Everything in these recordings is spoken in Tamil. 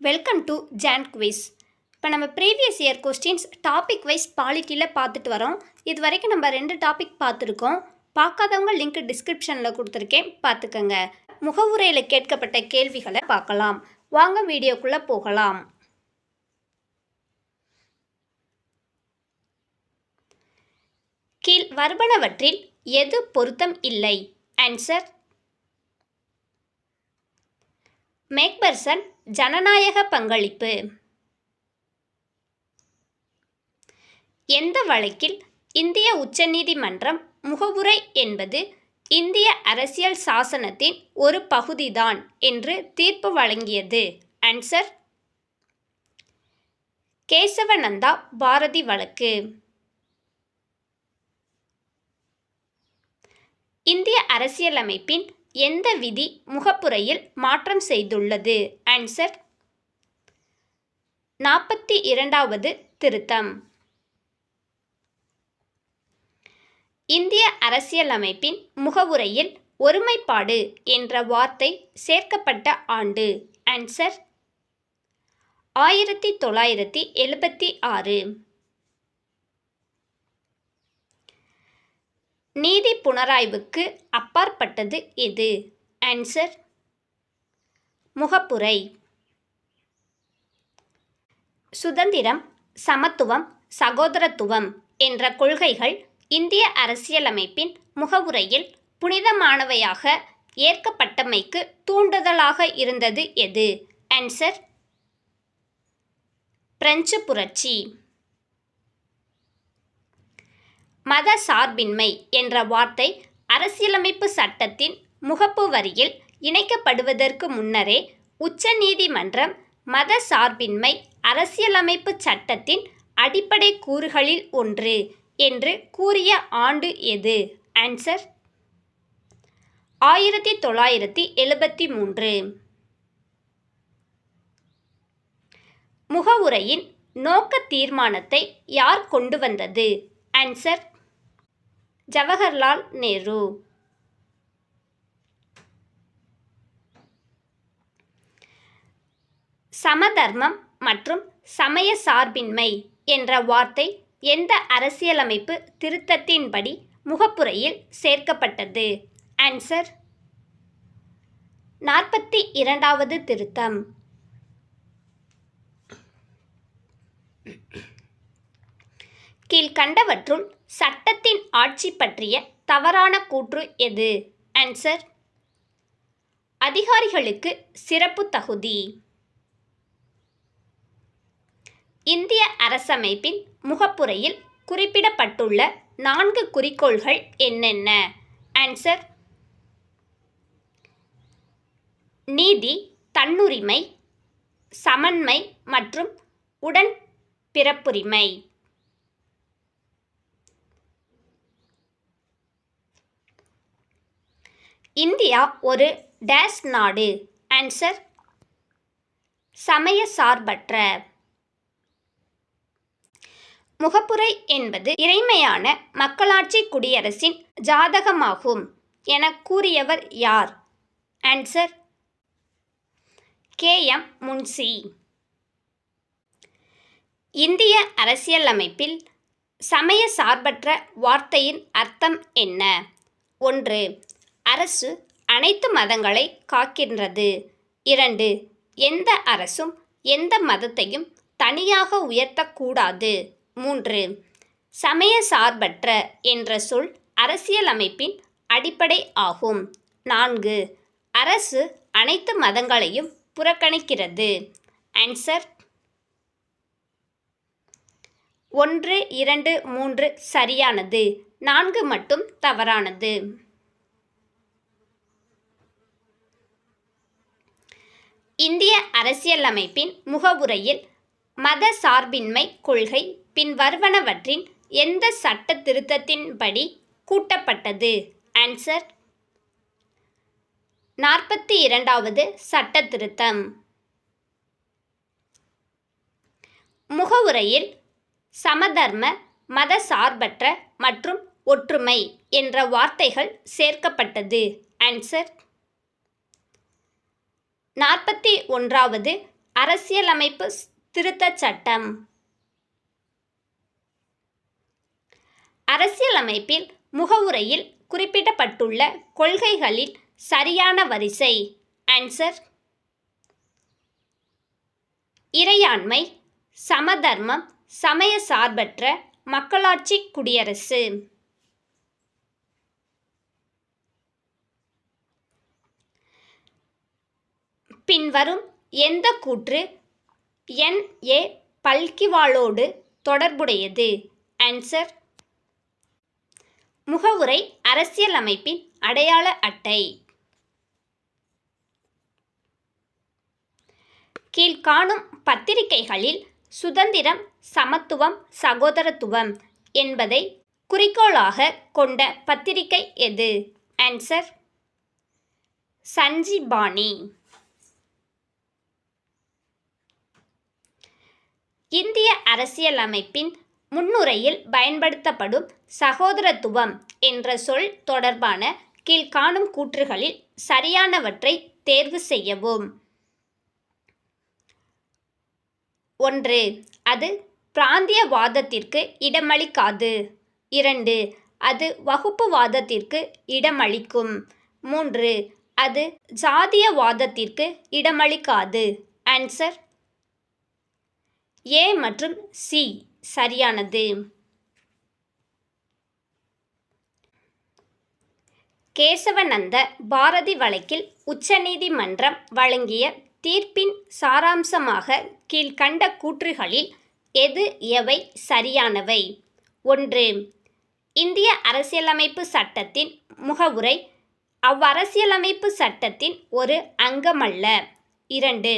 Welcome to John quiz. இப்போ நம்ம previous year questions topic wise பாலிட்டியில் பார்த்துட்டு வரோம். இது வரைக்கும் நம்ம 2 டாபிக் பார்த்துருக்கோம். பார்க்காதவங்க லிங்க் டிஸ்கிரிப்ஷனில் கொடுத்துருக்கேன், பார்த்துக்கங்க. முகவுரையில் கேட்கப்பட்ட கேள்விகளை பார்க்கலாம். வாங்க வீடியோக்குள்ளே போகலாம். கீழ் வருவனவற்றில் எது பொருத்தம் இல்லை? ஆன்சர் மேக்பர்சன் ஜனநாயக பங்களிப்பு. எந்த வழக்கில் இந்திய உச்சநீதிமன்றம் முகவுரை என்பது இந்திய அரசியல் சாசனத்தின் ஒரு பகுதிதான் என்று தீர்ப்பு வழங்கியது? ஆன்சர் கேசவநந்தா பாரதி வழக்கு. இந்திய அரசியலமைப்பின் எந்த விதி முகப்புரையில் மாற்றம் செய்துள்ளது? ஆன்சர் 42வது திருத்தம். இந்திய அரசியலமைப்பின் முகவுரையில் ஒருமைப்பாடு என்ற வார்த்தை சேர்க்கப்பட்ட ஆண்டு? ஆன்சர் 1976. நீதி புனராய்வுக்கு அப்பாற்பட்டது எது? ஆன்சர் முகப்புரை. சுதந்திரம், சமத்துவம், சகோதரத்துவம் என்ற கொள்கைகள் இந்திய அரசியலமைப்பின் முகவுரையில் புனிதமானவையாக ஏற்கப்பட்டமைக்கு தூண்டுதலாக இருந்தது எது? ஆன்சர் பிரெஞ்சு புரட்சி. மத சார்பின்மை என்ற வார்த்தை அரசியலமைப்பு சட்டத்தின் முகப்பு வரியில் இணைக்கப்படுவதற்கு முன்னரே உச்ச நீதிமன்றம் மத சார்பின்மை அரசியலமைப்பு சட்டத்தின் அடிப்படை கூறுகளில் ஒன்று என்று கூறிய ஆண்டு எது? ஆன்சர் 1973. முகவுரையின் நோக்க தீர்மானத்தை யார் கொண்டு வந்தது? ஆன்சர் ஜவஹர்லால் நேரு. சமதர்மம் மற்றும் சமய சார்பின்மை என்ற வார்த்தை எந்த அரசியலமைப்பு திருத்தத்தின்படி முகப்புரையில் சேர்க்கப்பட்டது? ஆன்சர் 42வது திருத்தம். கீழ்கண்டவற்றுள் சட்டத்தின் ஆட்சி பற்றிய தவறான கூற்று எது? ஆன்சர் அதிகாரிகளுக்கு சிறப்பு தகுதி. இந்திய அரசமைப்பின் முகப்புரையில் குறிப்பிடப்பட்டுள்ள 4 குறிக்கோள்கள் என்னென்ன? ஆன்சர் நீதி, தன்னுரிமை, சமன்மை மற்றும் உடன்பிறப்புரிமை. இந்தியா ஒரு டேஷ் நாடு? ஆன்சர் சமய சார்பற்ற. முகப்புரை என்பது இறைமையான மக்களாட்சி குடியரசின் ஜாதகமாகும் என கூறியவர் யார்? Answer KM Munshi. இந்திய அரசியலமைப்பில் சமய சார்பற்ற வார்த்தையின் அர்த்தம் என்ன? 1. அரசு அனைத்து மதங்களை காக்கின்றது. 2. எந்த அரசும் எந்த மதத்தையும் தனியாக உயர்த்தக்கூடாது. 3. சமய சார்பற்ற என்ற சொல் அரசியலமைப்பின் அடிப்படை ஆகும். 4. அரசு அனைத்து மதங்களையும் புறக்கணிக்கிறது. ஆன்சர் 1, 2, 3 சரியானது. 4 மட்டும் தவறானது. இந்திய அரசியலமைப்பின் முகவுரையில் மத சார்பின்மை கொள்கை பின்வருவனவற்றின் எந்த சட்ட திருத்தத்தின்படி கூட்டப்பட்டது? ஆன்சர் 42வது சட்ட திருத்தம். முகவுரையில் சமதர்ம, மத சார்பற்ற மற்றும் ஒற்றுமை என்ற வார்த்தைகள் சேர்க்கப்பட்டது. ஆன்சர் 41வது அரசியலமைப்பு திருத்தச் சட்டம். அரசியலமைப்பில் முகவுரையில் குறிப்பிடப்பட்டுள்ள கொள்கைகளின் சரியான வரிசை. ஆன்சர்: இறையாண்மை, சமதர்மம், சமய சார்பற்ற, மக்களாட்சி, குடியரசு. பின்வரும் எந்த கூற்று N.A. பல்கிவாலோடு தொடர்புடையது? ஆன்சர்: முகவுரை அரசியலமைப்பின் அடையாள அட்டை. கீழ்காணும் பத்திரிகைகளில் சுதந்திரம், சமத்துவம், சகோதரத்துவம் என்பதை குறிக்கோளாக கொண்ட பத்திரிகை எது? ஆன்சர்: சஞ்சீபானி. இந்திய அரசியலமைப்பின் முன்னுரையில் பயன்படுத்தப்படும் சகோதரத்துவம் என்ற சொல் தொடர்பான கீழ்காணும் கூற்றுகளில் சரியானவற்றை தேர்வு செய்யவும். 1. அது பிராந்தியவாதத்திற்கு இடமளிக்காது. 2. அது வகுப்புவாதத்திற்கு இடமளிக்கும். 3. அது ஜாதியவாதத்திற்கு இடமளிக்காது. ஆன்சர்: A மற்றும் C சரியானது. கேசவநந்த பாரதி வழக்கில் உச்சநீதிமன்றம் வழங்கிய தீர்ப்பின் சாராம்சமாக கீழ்க்கண்ட கூற்றுகளில் எது எவை சரியானவை? 1. இந்திய அரசியலமைப்பு சட்டத்தின் முகவுரை அவ்வரசியலமைப்பு சட்டத்தின் ஒரு அங்கமல்ல. 2.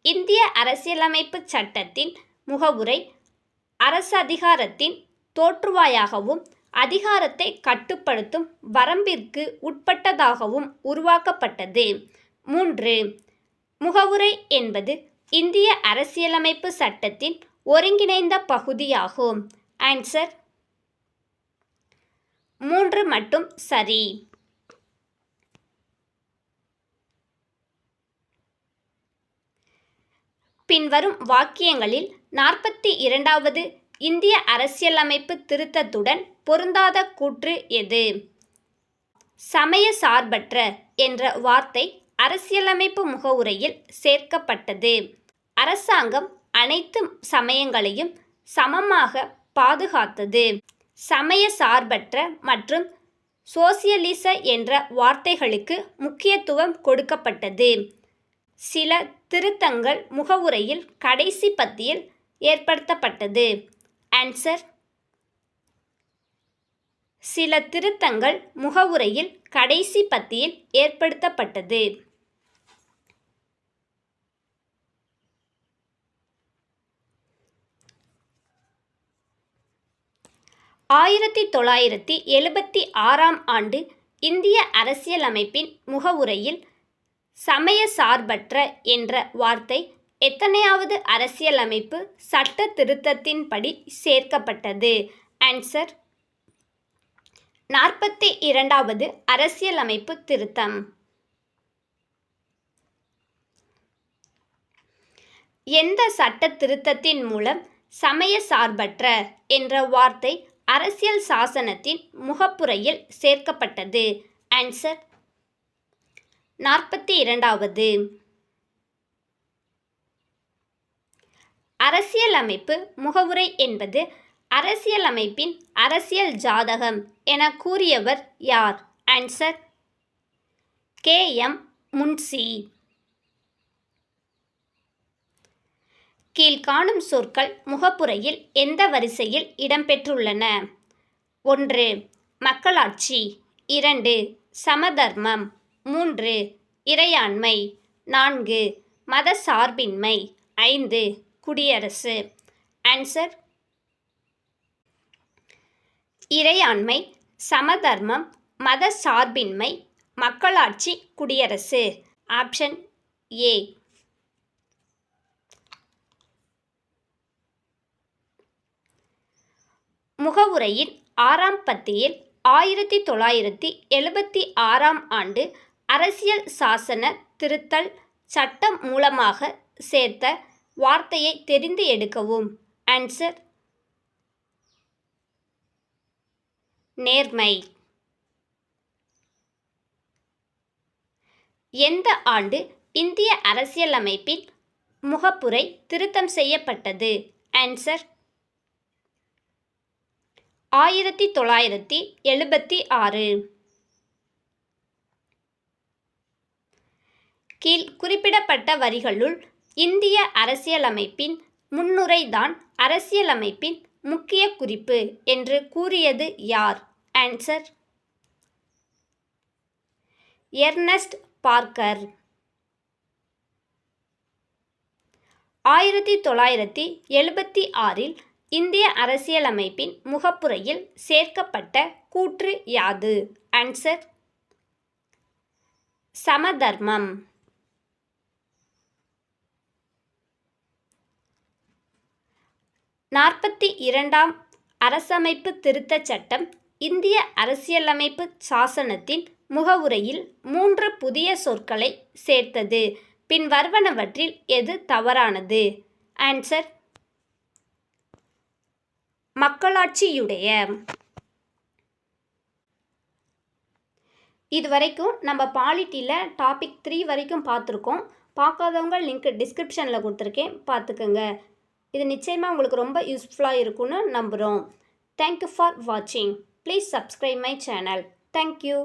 இந்திய அரசியலமைப்பு சட்டத்தின் முகவுரை அரசதிகாரத்தின் தோற்றுவாயாகவும் அதிகாரத்தை கட்டுப்படுத்தும் வரம்பிற்கு உட்பட்டதாகவும் உருவாக்கப்பட்டது. 3. முகவுரை என்பது இந்திய அரசியலமைப்பு சட்டத்தின் ஒருங்கிணைந்த பகுதியாகும். ஆன்சர்: 3 மட்டும் சரி. பின்வரும் வாக்கியங்களில் 42வது இந்திய அரசியலமைப்பு திருத்தத்துடன் பொருந்தாத கூற்று எது? சமய சார்பற்ற என்ற வார்த்தை அரசியலமைப்பு முகவுரையில் சேர்க்கப்பட்டது. அரசாங்கம் அனைத்து சமயங்களையும் சமமாக பாதுகாத்தது. சமய சார்பற்ற மற்றும் சோசியலிச என்ற வார்த்தைகளுக்கு முக்கியத்துவம் கொடுக்கப்பட்டது. சில திருத்தங்கள் முகவுரையில் கடைசி பத்தியில் ஏற்படுத்தப்பட்டது. ஆன்சர்: சில திருத்தங்கள் முகவுரையில் கடைசி பத்தியில் ஏற்படுத்தப்பட்டது. 1976ஆம் ஆண்டு இந்திய அரசியலமைப்பின் முகவுரையில் சமய சார்பற்ற என்ற வார்த்தை எத்தனையாவது அரசியலமைப்பு சட்ட திருத்தத்தின்படி சேர்க்கப்பட்டது? ஆன்சர்: 42வது அரசியலமைப்பு திருத்தம். எந்த சட்ட திருத்தத்தின் மூலம் சமய சார்பற்ற என்ற வார்த்தை அரசியல் சாசனத்தின் முகப்புரையில் சேர்க்கப்பட்டது? ஆன்சர்: 42வது. அரசியலமைப்பு முகவுரை என்பது அரசியலமைப்பின் அரசியல் ஜாதகம் என கூறியவர் யார்? Answer: K.M. முன்ஷி. கீழ்காணும் சொற்கள் முகப்புரையில் எந்த வரிசையில் இடம்பெற்றுள்ளன? 1. மக்களாட்சி. 2. சமதர்மம். 3. இறையாண்மை. 4. மதசார்பின்மை. 5. குடியரசு. ஆன்சர்: இறையாண்மை, சமதர்மம், மதசார்பின்மை, மக்களாட்சி, குடியரசு. Option A. முகவுரையின் 6ஆம் பத்தியில் 1976ஆம் ஆண்டு அரசியல் சாசன திருத்தல் சட்டம் மூலமாக சேர்த்த வார்த்தையை தெரிந்து எடுக்கவும். ஆன்சர் நேர்மை. எந்த ஆண்டு இந்திய அரசியலமைப்பின் முகப்புரை திருத்தம் செய்யப்பட்டது? ஆன்சர் 1976. கீழ் குறிப்பிடப்பட்ட வரிகளுள் இந்திய அரசியலமைப்பின் முன்னுரைதான் அரசியலமைப்பின் முக்கிய குறிப்பு என்று கூறியது யார்? Answer Ernst Parker. 1976 இந்திய அரசியலமைப்பின் முகப்புரையில் சேர்க்கப்பட்ட கூற்று யாது? ஆன்சர் சமதர்மம். 42ஆம் அரசமைப்பு திருத்தச் சட்டம் இந்திய அரசியலமைப்பு சாசனத்தின் முகவுரையில் 3 புதிய சொற்களை சேர்த்தது. பின் வருவனவற்றில் எது தவறானது? ஆன்சர் மக்களாட்சியுடைய. இது வரைக்கும் நம்ம பாலிட்டியில் டாபிக் 3 வரைக்கும் பார்த்துருக்கோம். பார்க்காதவங்க லிங்க் டிஸ்கிரிப்ஷனில் கொடுத்துருக்கேன், பார்த்துக்கோங்க. இது நிச்சயமாக உங்களுக்கு ரொம்ப யூஸ்ஃபுல்லாக இருக்கும்னு நம்புகிறோம். தேங்க்யூ ஃபார் வாட்சிங். Please subscribe my channel. Thank you.